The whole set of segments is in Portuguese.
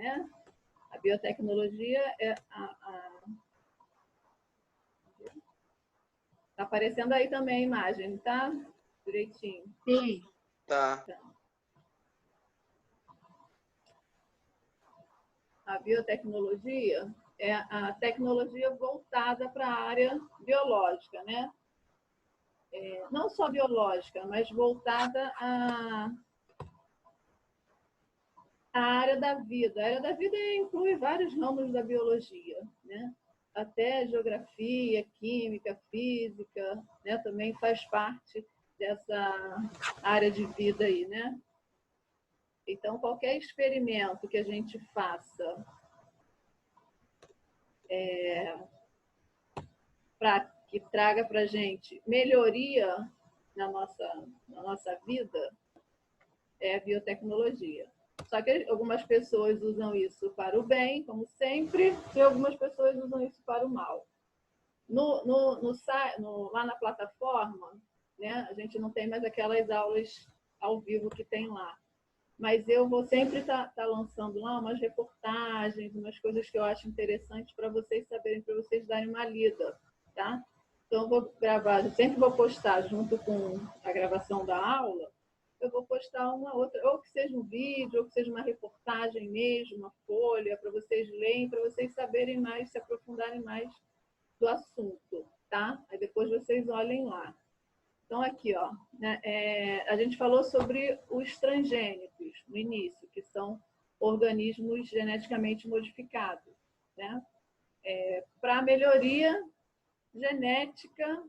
né? A biotecnologia é Tá aparecendo aí também a imagem, tá? Direitinho. Sim. Tá. A biotecnologia é a tecnologia voltada para a área biológica, né? Não só biológica, mas voltada à área da vida. A área da vida inclui vários ramos da biologia, né? Até geografia, química, física, né? Também faz parte dessa área de vida aí, né? Então, qualquer experimento que a gente faça que traga para a gente melhoria na nossa vida é a biotecnologia. Só que algumas pessoas usam isso para o bem, como sempre, e algumas pessoas usam isso para o mal. Lá na plataforma, né, a gente não tem mais aquelas aulas ao vivo que tem lá. Mas eu vou sempre estar lançando lá umas reportagens, umas coisas que eu acho interessantes para vocês saberem, para vocês darem uma lida, tá? Então, eu vou gravar, eu sempre vou postar junto com a gravação da aula, eu vou postar uma outra, ou que seja um vídeo, ou que seja uma reportagem mesmo, uma folha, para vocês lerem, para vocês saberem mais, se aprofundarem mais do assunto, tá? Aí depois vocês olhem lá. Então, aqui, ó, né, a gente falou sobre os transgênicos no início, que são organismos geneticamente modificados, né? Para melhoria genética,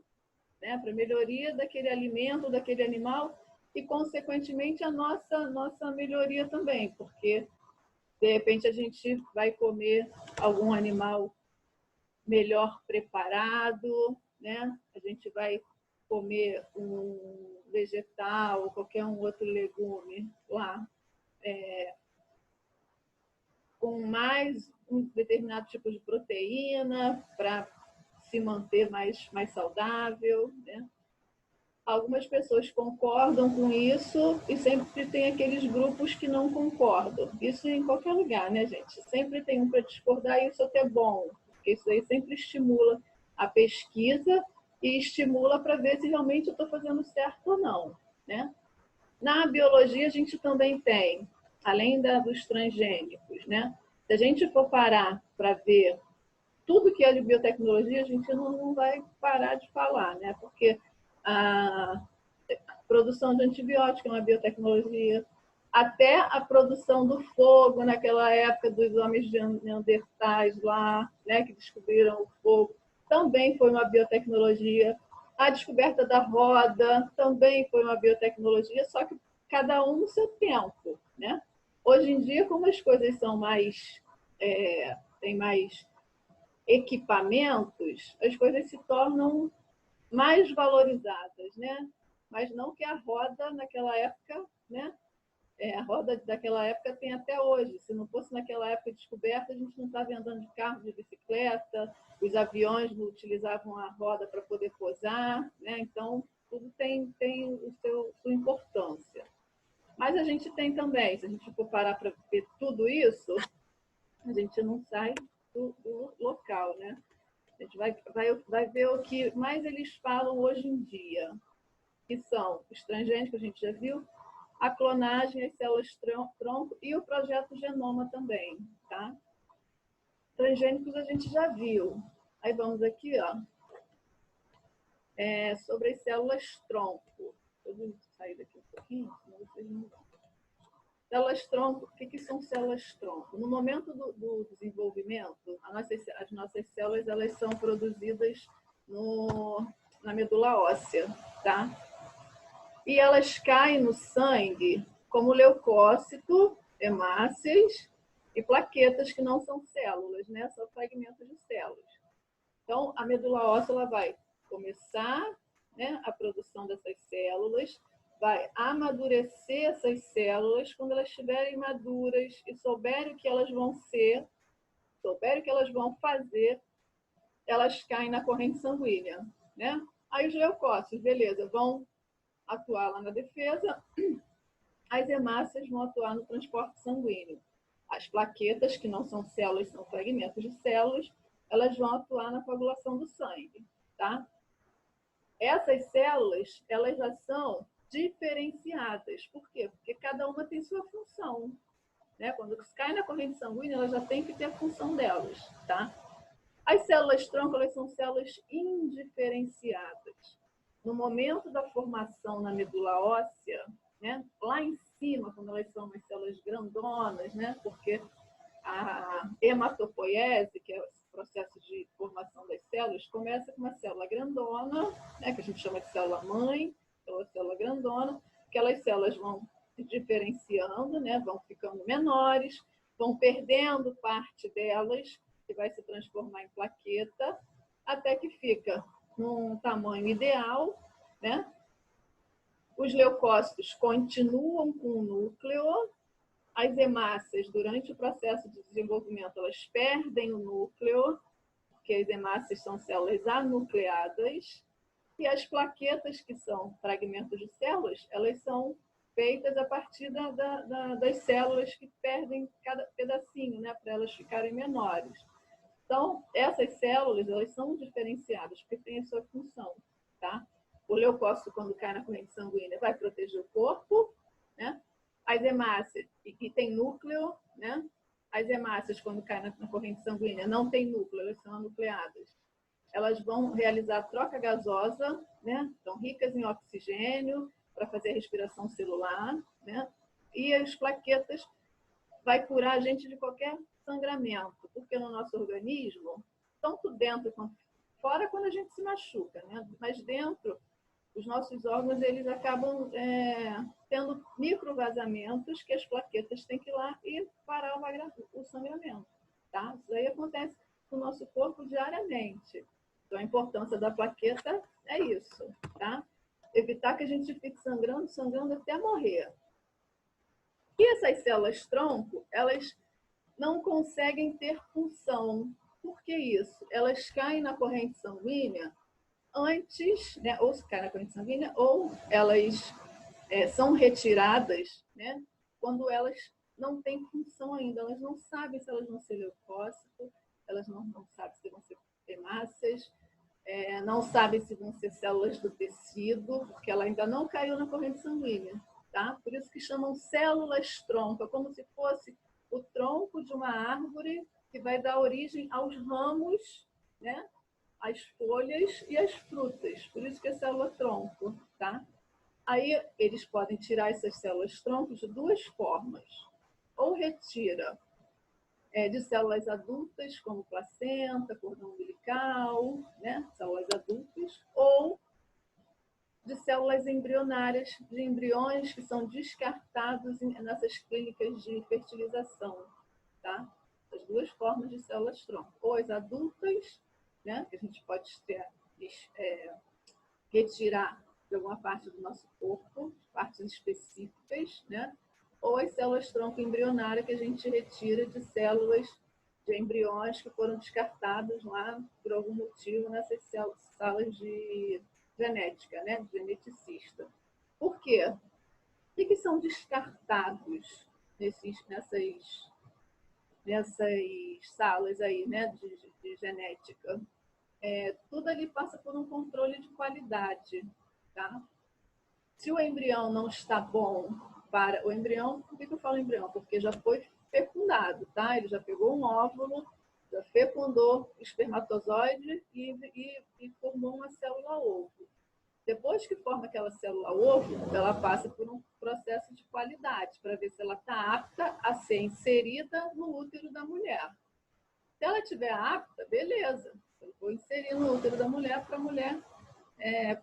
né? Para melhoria daquele alimento, daquele animal e, consequentemente, a nossa melhoria também, porque, de repente, a gente vai comer algum animal melhor preparado, né? A gente vai comer um vegetal ou qualquer outro legume lá com mais um determinado tipo de proteína para se manter mais saudável, né? Algumas pessoas concordam com isso e sempre tem aqueles grupos que não concordam. Isso em qualquer lugar, né, gente? Sempre tem um para discordar e isso até é bom, porque isso aí sempre estimula a pesquisa e estimula para ver se realmente eu estou fazendo certo ou não, né? Na biologia, a gente também tem, além dos transgênicos, né? Se a gente for parar para ver tudo que é de biotecnologia, a gente não vai parar de falar, né? Porque a produção de antibiótico é uma biotecnologia, até a produção do fogo, naquela época dos homens neandertais lá, né, que descobriram o fogo, também foi uma biotecnologia. A descoberta da roda também foi uma biotecnologia, só que cada um no seu tempo, né? Hoje em dia, como as coisas são mais... tem mais equipamentos, as coisas se tornam mais valorizadas, né? Mas não que a roda naquela época, né? A roda daquela época tem até hoje. Se não fosse naquela época descoberta, a gente não estava andando de carro, de bicicleta, os aviões não utilizavam a roda para poder pousar, né? Então, tudo tem sua importância. Mas a gente tem também, se a gente for parar para ver tudo isso, a gente não sai do local, né? A gente vai ver o que mais eles falam hoje em dia, que são os transgênicos, a gente já viu, a clonagem, as células-tronco e o projeto Genoma também, tá? Transgênicos a gente já viu. Aí vamos aqui, ó, sobre as células-tronco. Deixa eu sair daqui um pouquinho, senão vocês não vão. Células-tronco, o que são células-tronco? No momento do desenvolvimento, as nossas células elas são produzidas na medula óssea, tá? E elas caem no sangue como leucócito, hemácias e plaquetas, que não são células, né? São fragmentos de células. Então, a medula óssea ela vai começar, né, a produção dessas células, vai amadurecer essas células. Quando elas estiverem maduras e souberem o que elas vão ser, souberem o que elas vão fazer, elas caem na corrente sanguínea, né? Aí os leucócitos, beleza, vão atuar lá na defesa, as hemácias vão atuar no transporte sanguíneo. As plaquetas, que não são células, são fragmentos de células, elas vão atuar na coagulação do sangue, tá? Essas células, elas já são diferenciadas. Por quê? Porque cada uma tem sua função, né? Quando cai na corrente sanguínea, elas já têm que ter a função delas, tá? As células tronco, elas são células indiferenciadas. No momento da formação na medula óssea, né? Lá em cima, quando elas são umas células grandonas, né? Porque a hematopoiese, que é o processo de formação das células, começa com uma célula grandona, né, que a gente chama de célula-mãe, ou célula grandona. Aquelas células vão se diferenciando, né, vão ficando menores, vão perdendo parte delas, que vai se transformar em plaqueta, até que fica num tamanho ideal, né? Os leucócitos continuam com o núcleo. As hemácias, durante o processo de desenvolvimento, elas perdem o núcleo, porque as hemácias são células anucleadas, e as plaquetas, que são fragmentos de células, elas são feitas a partir das células que perdem cada pedacinho, né, para elas ficarem menores. Então, essas células, elas são diferenciadas, porque têm a sua função, tá? O leucócito, quando cai na corrente sanguínea, vai proteger o corpo, né? As hemácias, que tem núcleo, né? As hemácias, quando caem na corrente sanguínea, não tem núcleo, elas são anucleadas. Elas vão realizar troca gasosa, né? Estão ricas em oxigênio para fazer a respiração celular, né? E as plaquetas vai curar a gente de qualquer sangramento, porque no nosso organismo, tanto dentro quanto fora, quando a gente se machuca, né? Mas dentro, os nossos órgãos, eles acabam tendo microvazamentos que as plaquetas têm que ir lá e parar o sangramento, tá? Isso aí acontece no nosso corpo diariamente. Então, a importância da plaqueta é isso, tá? Evitar que a gente fique sangrando até morrer. E essas células-tronco, elas não conseguem ter função. Por que isso? Elas caem na corrente sanguínea antes, né, ou se caem na corrente sanguínea, ou elas são retiradas, né, quando elas não têm função ainda. Elas não sabem se elas vão ser leucócitos, elas não sabem se vão ser hemácias, não sabem se vão ser células do tecido, porque ela ainda não caiu na corrente sanguínea. Tá? Por isso que chamam células-tronco, como se fosse o tronco de uma árvore que vai dar origem aos ramos, né? As folhas e as frutas. Por isso que é célula-tronco. Tá? Aí eles podem tirar essas células-tronco de duas formas. Ou retira de células adultas, como placenta, cordão umbilical, né? Células adultas, ou de células embrionárias, de embriões que são descartados nessas clínicas de fertilização, tá? As duas formas de células-tronco, ou as adultas, né, que a gente pode retirar de alguma parte do nosso corpo, partes específicas, né? Ou as células-tronco embrionárias, que a gente retira de células de embriões que foram descartados lá por algum motivo nessas salas de genética, né? Geneticista. Por quê? O que são descartados nessas salas aí, né? de genética? Tudo ali passa por um controle de qualidade, tá? Se o embrião não está bom para o embrião, por que eu falo embrião? Porque já foi fecundado, tá? Ele já pegou um óvulo, já fecundou o espermatozoide e formou uma célula-ovo. Depois que forma aquela célula-ovo, ela passa por um processo de qualidade para ver se ela está apta a ser inserida no útero da mulher. Se ela estiver apta, beleza. Eu vou inserir no útero da mulher para a mulher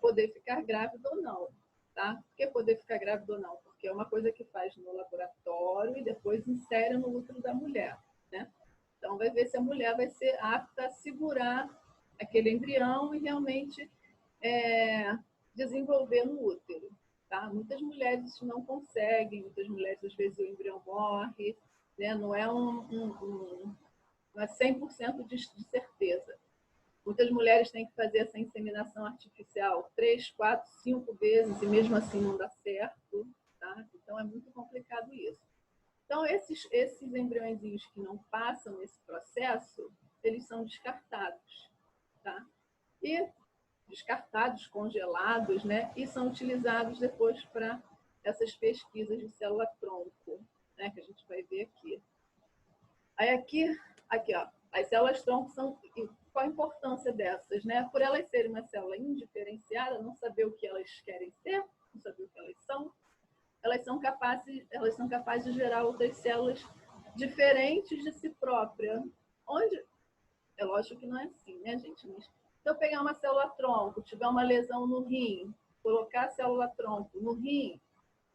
poder ficar grávida ou não. Tá? Por que poder ficar grávida ou não? Porque é uma coisa que faz no laboratório e depois insere no útero da mulher. Né? Então, vai ver se a mulher vai ser apta a segurar aquele embrião e realmente desenvolver no útero. Tá? Muitas mulheres não conseguem, muitas mulheres, às vezes, o embrião morre, né? Não é não é 100% de certeza. Muitas mulheres têm que fazer essa inseminação artificial 3, 4, 5 vezes e mesmo assim não dá certo. Tá? Então, é muito complicado isso. Então, esses embriõezinhos que não passam nesse processo, eles são descartados, tá? E descartados, congelados, né? E são utilizados depois para essas pesquisas de célula-tronco, né? Que a gente vai ver aqui. Aí aqui, ó, as células-tronco são... Qual a importância dessas, né? Por elas serem uma célula indiferenciada, não saber o que elas querem ser, não saber o que elas são capazes de gerar outras células diferentes de si própria. Onde... É lógico que não é assim, né, gente? Mas se eu pegar uma célula-tronco, tiver uma lesão no rim, colocar a célula-tronco no rim,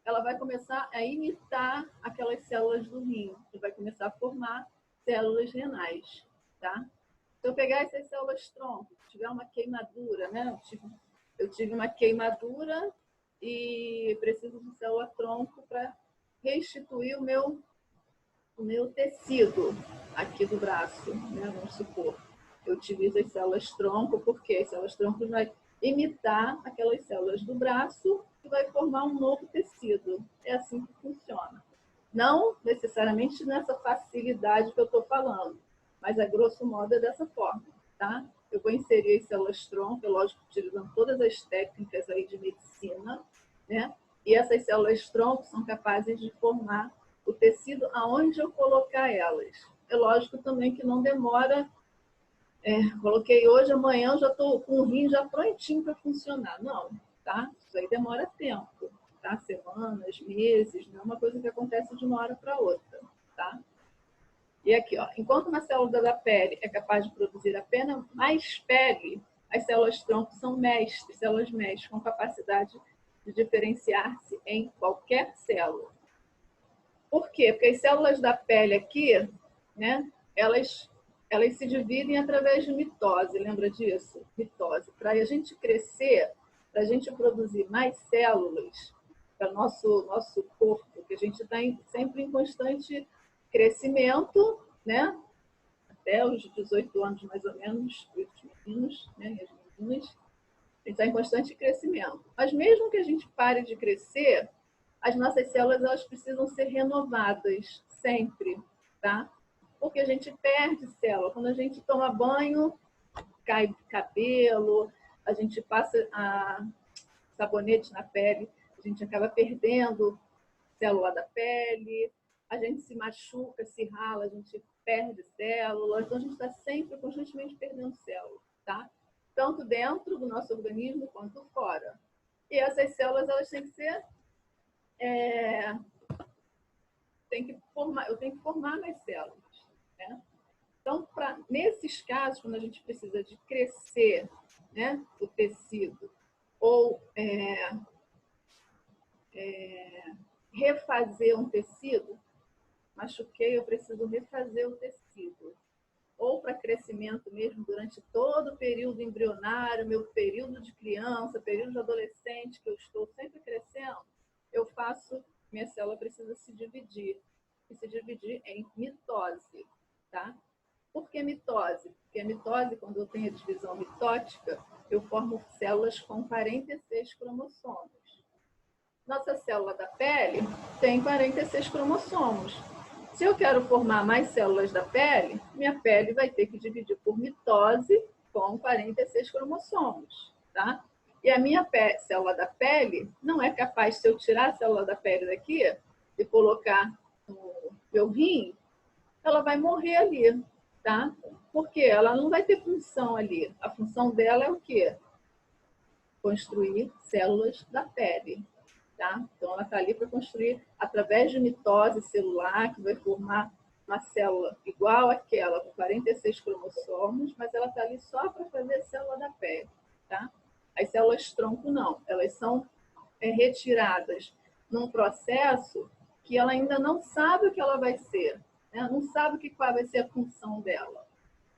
ela vai começar a imitar aquelas células do rim e vai começar a formar células renais, tá? Se eu pegar essas células-tronco, tiver uma queimadura, né? Eu tive uma queimadura e preciso de célula-tronco para restituir o meu tecido aqui do braço, né? Vamos supor. Eu utilizo as células-tronco porque as células-tronco vai imitar aquelas células do braço e vai formar um novo tecido. É assim que funciona. Não necessariamente nessa facilidade que eu estou falando, mas a grosso modo é dessa forma, tá? Eu vou inserir as células-tronco, lógico, utilizando todas as técnicas aí de medicina, né? E essas células-tronco são capazes de formar o tecido aonde eu colocar elas. É lógico também que não demora... coloquei hoje, amanhã eu já estou com o rim já prontinho para funcionar. Não, tá? Isso aí demora tempo, tá? Semanas, meses, não é uma coisa que acontece de uma hora para outra, tá? E aqui, ó, enquanto uma célula da pele é capaz de produzir apenas mais pele, as células-tronco são mestres, células mestres, com capacidade de diferenciar-se em qualquer célula. Por quê? Porque as células da pele aqui, né, elas se dividem através de mitose, lembra disso? Mitose. Para a gente crescer, para a gente produzir mais células para o nosso corpo, que a gente está sempre em constante crescimento, né? Até os 18 anos, mais ou menos, os meninos, né, e as meninas, a gente está em constante crescimento. Mas mesmo que a gente pare de crescer, as nossas células elas precisam ser renovadas sempre, tá? Porque a gente perde célula. Quando a gente toma banho, cai cabelo, a gente passa sabonete na pele, a gente acaba perdendo célula da pele, a gente se machuca, se rala, a gente perde célula, então a gente está sempre, constantemente perdendo célula, tá? Tanto dentro do nosso organismo quanto fora. E essas células, elas têm que ser... eu tenho que formar mais células, né? Então, nesses casos, quando a gente precisa de crescer, né, o tecido, ou refazer um tecido, machuquei, eu preciso refazer o tecido. Ou para crescimento mesmo durante todo o período embrionário, meu período de criança, período de adolescente, que eu estou sempre crescendo, eu faço, minha célula precisa se dividir. E se dividir em mitose, tá? Por que mitose? Porque a mitose, quando eu tenho a divisão mitótica, eu formo células com 46 cromossomos. Nossa célula da pele tem 46 cromossomos. Se eu quero formar mais células da pele, minha pele vai ter que dividir por mitose com 46 cromossomos, tá? E a minha célula da pele não é capaz, se eu tirar a célula da pele daqui e colocar no meu rim, ela vai morrer ali, tá? Porque ela não vai ter função ali. A função dela é o quê? Construir células da pele. Tá? Então, ela está ali para construir, através de mitose celular, que vai formar uma célula igual àquela, com 46 cromossomos, mas ela está ali só para fazer a célula da pele. Tá? As células-tronco não, elas são retiradas num processo que ela ainda não sabe o que ela vai ser, né? Não sabe qual vai ser a função dela.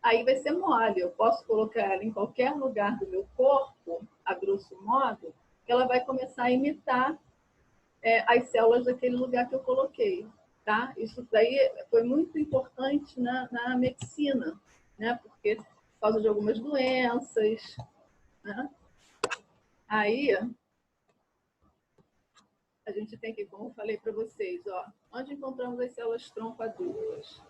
Aí vai ser mole, eu posso colocar ela em qualquer lugar do meu corpo, a grosso modo, que ela vai começar a imitar as células daquele lugar que eu coloquei, tá? Isso daí foi muito importante na medicina, né? Porque por causa de algumas doenças, né? Aí a gente tem que, como eu falei para vocês, ó, onde encontramos as células tronco adultas?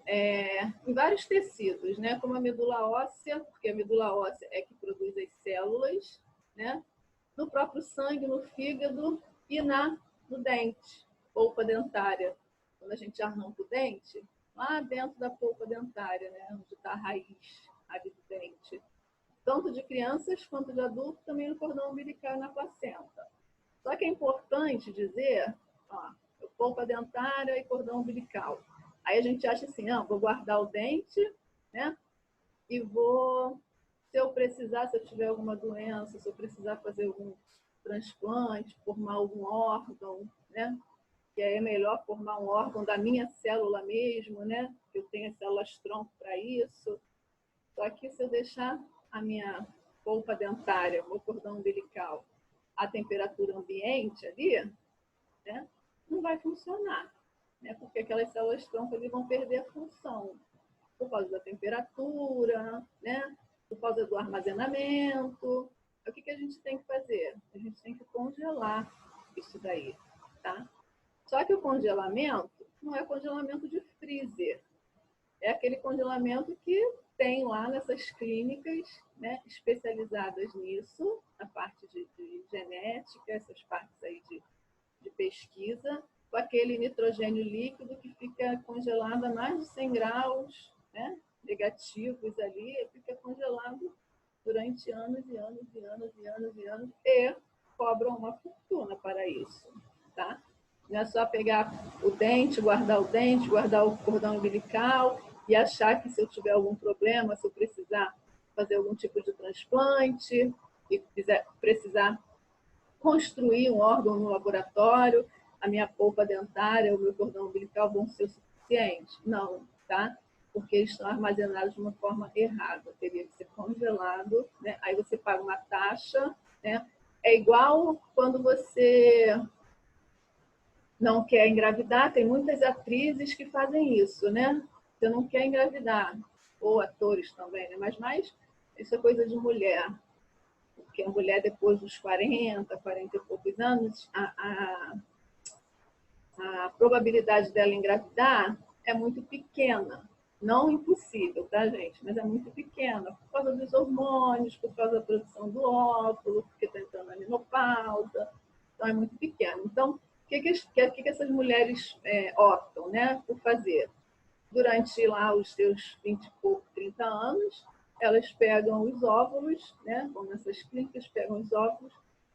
Em vários tecidos, né? Como a medula óssea, porque a medula óssea é que produz as células, né? No próprio sangue, no fígado e no dente, polpa dentária. Quando a gente arranca o dente, lá dentro da polpa dentária, né? Onde está a raiz do dente. Tanto de crianças quanto de adultos, também no cordão umbilical e na placenta. Só que é importante dizer, ó, polpa dentária e cordão umbilical. Aí a gente acha assim, vou guardar o dente, né? E vou, se eu precisar, se eu tiver alguma doença, se eu precisar fazer algum transplante, formar algum órgão, né? Que aí é melhor formar um órgão da minha célula mesmo, né? Eu tenho as células tronco para isso. Só que se eu deixar a minha polpa dentária, o cordão umbilical, a temperatura ambiente ali, né? Não vai funcionar. Né? Porque aquelas células tronco ali vão perder a função por causa da temperatura, né? Por causa do armazenamento. O que a gente tem que fazer? A gente tem que congelar isso daí, tá? Só que o congelamento não é congelamento de freezer. É aquele congelamento que tem lá nessas clínicas, né, especializadas nisso, a parte de genética, essas partes aí de pesquisa, com aquele nitrogênio líquido que fica congelado a mais de 100 graus, né, negativos ali, fica congelado durante anos e anos e anos e anos e anos, e cobram uma fortuna para isso, tá? Não é só pegar o dente, guardar o cordão umbilical e achar que se eu tiver algum problema, se eu precisar fazer algum tipo de transplante e precisar construir um órgão no laboratório, a minha polpa dentária, o meu cordão umbilical vão ser o suficiente? Não, tá? Porque eles estão armazenados de uma forma errada. Teria que ser congelado, né? Aí você paga uma taxa, né? É igual quando você não quer engravidar, tem muitas atrizes que fazem isso, né? Você não quer engravidar, ou atores também, né? Mas mais isso é coisa de mulher. Porque a mulher, depois dos 40 e poucos anos, a probabilidade dela engravidar é muito pequena. Não impossível, tá, gente? Mas é muito pequena. Por causa dos hormônios, por causa da produção do óvulo, porque está entrando a menopausa. Então, é muito pequeno. Então, o que essas mulheres optam, né, por fazer? Durante lá os seus 20 e pouco, 30 anos, elas pegam os óvulos, né, vão nessas clínicas, pegam os óvulos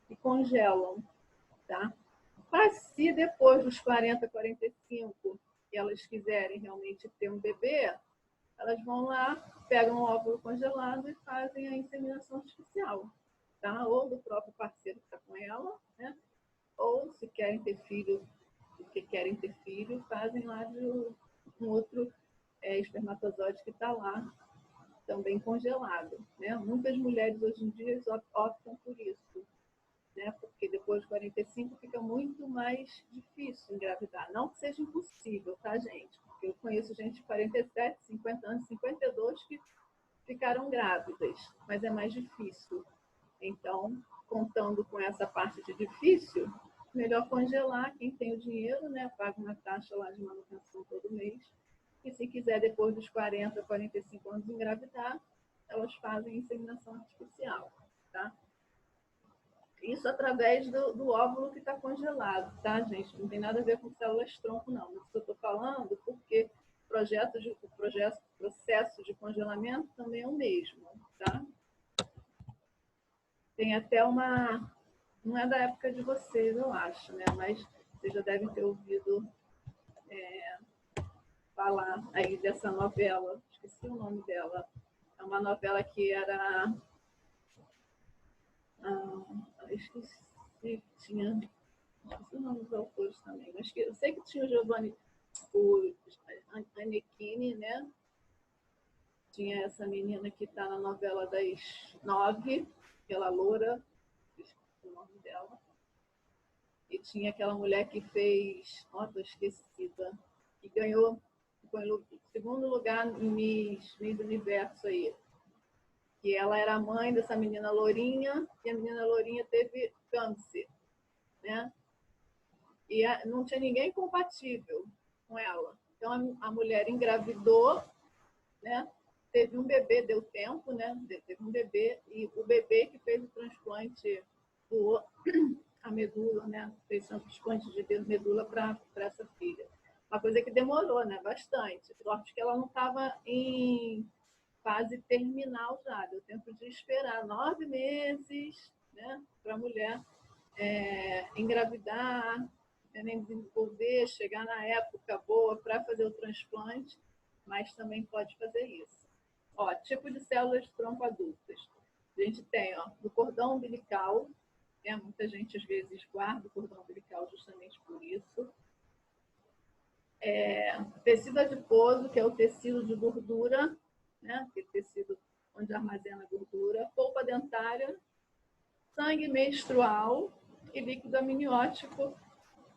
e congelam, tá? Mas se depois dos 40, 45, elas quiserem realmente ter um bebê, elas vão lá, pegam o óvulo congelado e fazem a inseminação artificial, tá? Ou do próprio parceiro que está com ela, né? Ou se querem ter filho, porque querem ter filho, fazem lá de um outro espermatozoide que está lá, também congelado, né? Muitas mulheres hoje em dia optam por isso, né? Porque depois de 45 fica muito mais difícil engravidar. Não que seja impossível, tá, gente? Porque eu conheço gente de 47, 50 anos, 52 que ficaram grávidas, mas é mais difícil. Então, contando com essa parte de difícil, melhor congelar. Quem tem o dinheiro, né, paga uma taxa lá de manutenção todo mês. E se quiser, depois dos 40, 45 anos engravidar, elas fazem inseminação artificial, tá? Isso através do óvulo que está congelado, tá, gente? Não tem nada a ver com células tronco, não. Isso eu estou falando porque o processo de congelamento também é o mesmo, tá? Tem até uma... Não é da época de vocês, eu acho, né? Mas vocês já devem ter ouvido falar aí dessa novela. Esqueci o nome dela. É uma novela que era... esqueci, esqueci o nome dos autores também, mas eu sei que tinha o Giovanni, o Annequini, né? Tinha essa menina que está na novela das 9, aquela loura, esqueci o nome dela. E tinha aquela mulher que fez, estou esquecida, que ganhou segundo lugar em Miss Universo aí. Que ela era a mãe dessa menina lourinha, e a menina lourinha teve câncer, né? E não tinha ninguém compatível com ela. Então, a mulher engravidou, né? Teve um bebê, deu tempo, né? Teve um bebê, e o bebê que fez o transplante doou a medula, né? Fez um transplante de medula para essa filha. Uma coisa que demorou, né? Bastante. Sorte que ela não estava em fase terminal já. Deu tempo de esperar 9 meses, né? Para a mulher engravidar, nem desenvolver, chegar na época boa para fazer o transplante, mas também pode fazer isso. Ó, tipo de células de tronco adultas. A gente tem, ó, do cordão umbilical, né? Muita gente às vezes guarda o cordão umbilical justamente por isso. Tecido adiposo, que é o tecido de gordura, né? Aquele tecido onde armazena gordura. Polpa dentária, sangue menstrual e líquido amniótico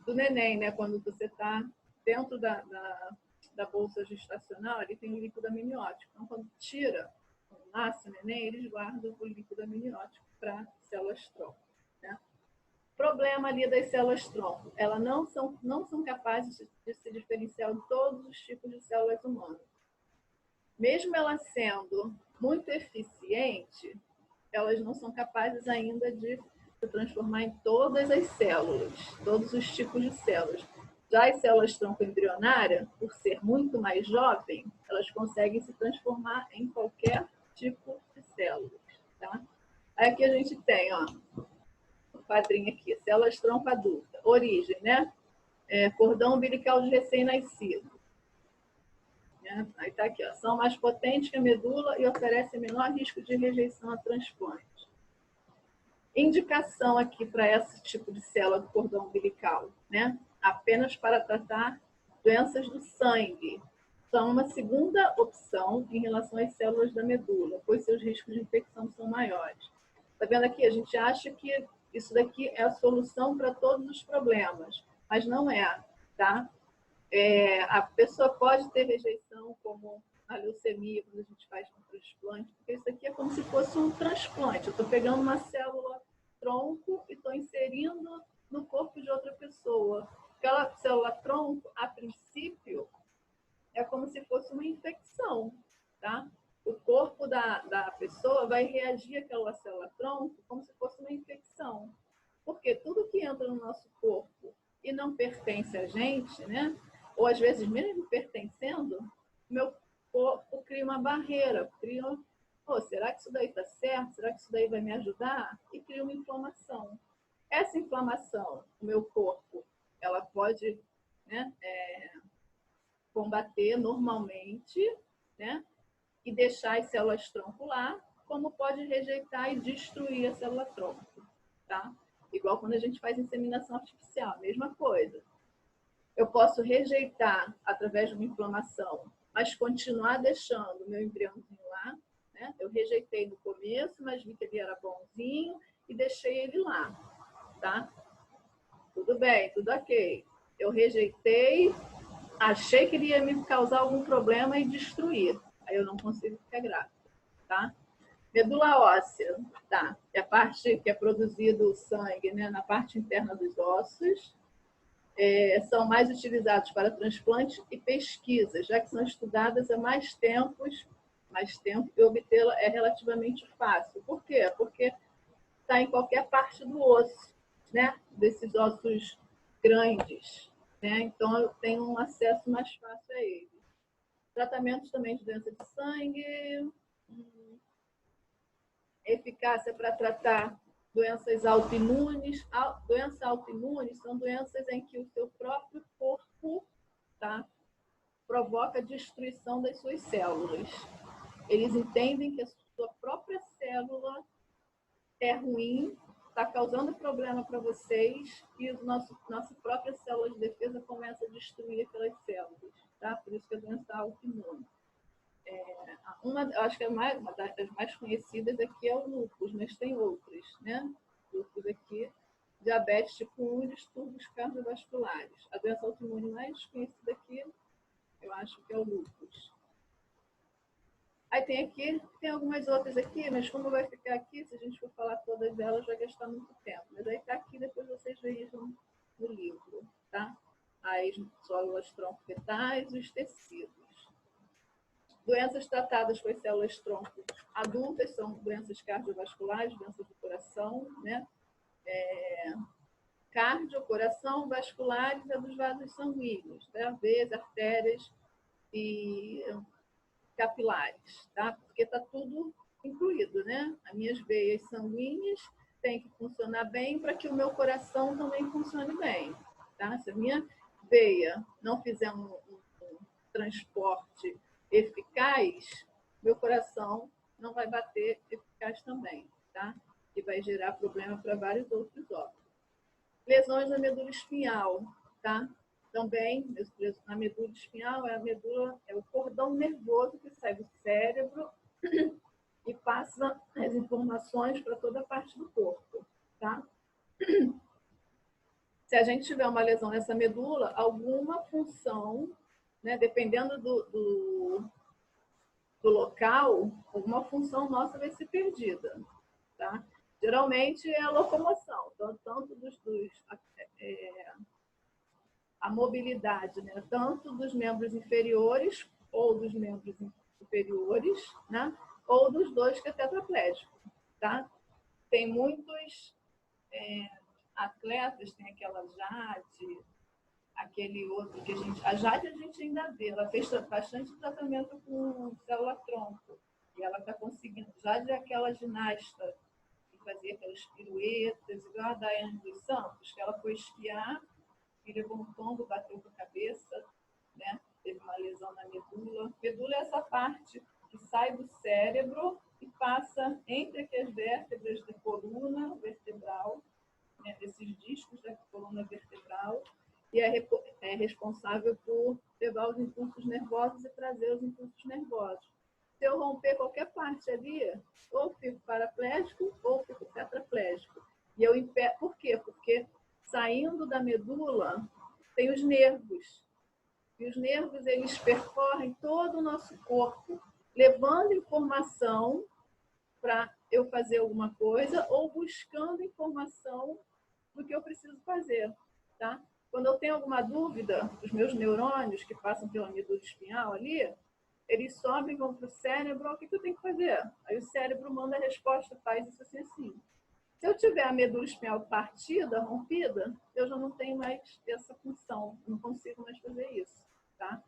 do neném, né? Quando você está dentro da bolsa gestacional, ali tem o líquido amniótico. Então, quando nasce o neném, eles guardam o líquido amniótico para células-tronco. Né? Problema ali das células-tronco, elas não são capazes de se diferenciar de todos os tipos de células humanas. Mesmo elas sendo muito eficientes, elas não são capazes ainda de se transformar em todas as células, todos os tipos de células. Já as células-tronco embrionárias, por ser muito mais jovem, elas conseguem se transformar em qualquer tipo de células. Tá? Aí aqui a gente tem, ó, um quadrinho aqui, células-tronco adulta, origem, né? Cordão umbilical de recém-nascido. Né? Aí está aqui, ó, são mais potentes que a medula e oferecem menor risco de rejeição a transplante. Indicação aqui para esse tipo de célula do cordão umbilical, né? Apenas para tratar doenças do sangue. São uma segunda opção em relação às células da medula, pois seus riscos de infecção são maiores. Está vendo aqui? A gente acha que isso daqui é a solução para todos os problemas, mas não é, tá? A pessoa pode ter rejeição, como a leucemia, quando a gente faz um transplante, porque isso aqui é como se fosse um transplante. Eu estou pegando uma célula tronco e estou inserindo no corpo de outra pessoa. Aquela célula tronco, a princípio, é como se fosse uma infecção, tá? O corpo da pessoa vai reagir àquela célula tronco como se fosse uma infecção. Porque tudo que entra no nosso corpo e não pertence a gente, né? Ou às vezes mesmo pertencendo, meu corpo cria uma barreira, será que isso daí está certo? Será que isso daí vai me ajudar? E cria uma inflamação. Essa inflamação, o meu corpo, ela pode, né, combater normalmente, né, e deixar as células tronco lá, como pode rejeitar e destruir a célula tronco, tá? Igual quando a gente faz inseminação artificial, mesma coisa. Eu posso rejeitar através de uma inflamação, mas continuar deixando o meu embriãozinho lá, né? Eu rejeitei no começo, mas vi que ele era bonzinho e deixei ele lá, tá? Tudo bem, tudo ok. Eu rejeitei, achei que ele ia me causar algum problema e destruir. Aí eu não consigo ficar grávida, tá? Medula óssea, tá? É a parte que é produzido o sangue, né? Na parte interna dos ossos. São mais utilizados para transplante e pesquisa, já que são estudadas há mais tempo e obtê-la é relativamente fácil. Por quê? Porque está em qualquer parte do osso, né? Desses ossos grandes, né? Então eu tenho um acesso mais fácil a eles. Tratamentos também de doença de sangue, eficácia para tratar doenças autoimunes. Doenças autoimunes são doenças em que o seu próprio corpo, tá, provoca a destruição das suas células. Eles entendem que a sua própria célula é ruim, está causando problema para vocês e nossa própria célula de defesa começa a destruir aquelas células. Tá? Por isso que a doença autoimune. Eu acho que uma das mais conhecidas aqui é o lúpus, mas tem outras, né? Lúpus aqui, diabetes tipo 1 e distúrbios cardiovasculares. A doença autoimune mais conhecida aqui, eu acho que é o lúpus. Aí tem algumas outras aqui, mas como vai ficar aqui, se a gente for falar todas elas, vai gastar muito tempo. Mas aí está aqui, depois vocês vejam no livro. tá? As células-tronco fetais e os tecidos. Doenças tratadas com as células-tronco adultas são doenças cardiovasculares, doenças do coração, né? Cardio, coração, vasculares e dos vasos sanguíneos, né? Veias, artérias e capilares, tá? Porque está tudo incluído, né? As minhas veias sanguíneas têm que funcionar bem para que o meu coração também funcione bem, tá? Se a minha veia não fizer um transporte eficaz, meu coração não vai bater eficaz também, tá? E vai gerar problema para vários outros órgãos. Lesões na medula espinhal, tá? Também, na medula espinhal, é o cordão nervoso que sai do cérebro e passa as informações para toda a parte do corpo, tá? Se a gente tiver uma lesão nessa medula, alguma função, né, dependendo do local, alguma função nossa vai ser perdida, tá? Geralmente é a locomoção, tanto a mobilidade, né? Tanto dos membros inferiores ou dos membros superiores, né? Ou dos dois que é tetraplégico, tá? Tem muitos atletas, tem aquela Jade, aquele outro que a Jade a gente ainda vê, ela fez bastante tratamento com célula-tronco e ela está conseguindo. Jade é aquela ginasta que fazia aquelas piruetas, igual a Daiane dos Santos, que ela foi esquiar e levou um tombo, bateu com a cabeça, né? Teve uma lesão na medula. Medula é essa parte que sai do cérebro e passa entre aqui as vértebras da coluna vertebral, né? Esses discos da coluna vertebral, e é responsável por levar os impulsos nervosos e trazer os impulsos nervosos. Se eu romper qualquer parte ali, ou fico paraplégico ou fico tetraplégico. E eu impeço. Por quê? Porque saindo da medula tem os nervos. E os nervos, eles percorrem todo o nosso corpo, levando informação para eu fazer alguma coisa ou buscando informação do que eu preciso fazer, tá? Quando eu tenho alguma dúvida, os meus neurônios que passam pela medula espinhal ali, eles sobem, vão para o cérebro, o que eu tenho que fazer? Aí o cérebro manda a resposta, faz isso assim, assim. Se eu tiver a medula espinhal partida, rompida, eu já não tenho mais essa função, não consigo mais fazer isso, tá?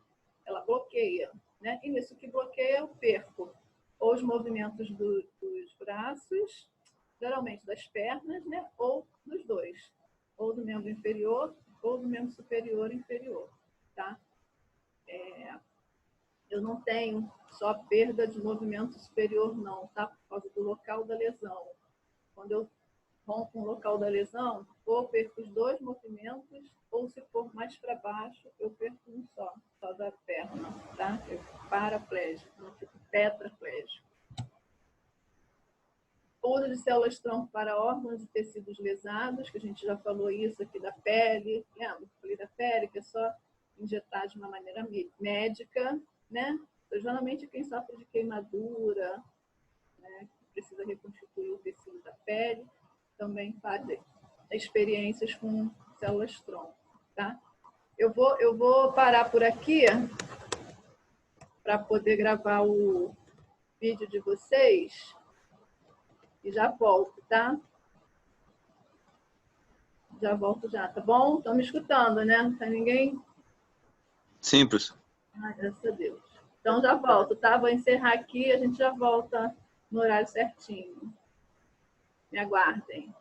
Ela bloqueia, né? E nisso que bloqueia, eu perco ou os movimentos dos braços, geralmente das pernas, né? Ou dos dois, ou do membro inferior ou do membro superior e inferior, tá? Eu não tenho só perda de movimento superior, não, tá? Por causa do local da lesão. Quando eu rompo um local da lesão, ou perco os dois movimentos, ou se for mais para baixo, eu perco um só da perna, tá? Eu fico paraplégico, não fico tetraplégico. Uso de células-tronco para órgãos e tecidos lesados, que a gente já falou isso aqui da pele, lembra? Eu falei da pele, que é só injetar de uma maneira médica, né? Então, geralmente quem sofre de queimadura, né, precisa reconstituir o tecido da pele, também faz experiências com células-tronco, tá? Eu vou parar por aqui para poder gravar o vídeo de vocês e já volto, tá? Já volto já, tá bom? Estão me escutando, né? Não tá ninguém? Sim, professor. Ai, graças a Deus. Então já volto, tá? Vou encerrar aqui e a gente já volta no horário certinho. Me aguardem.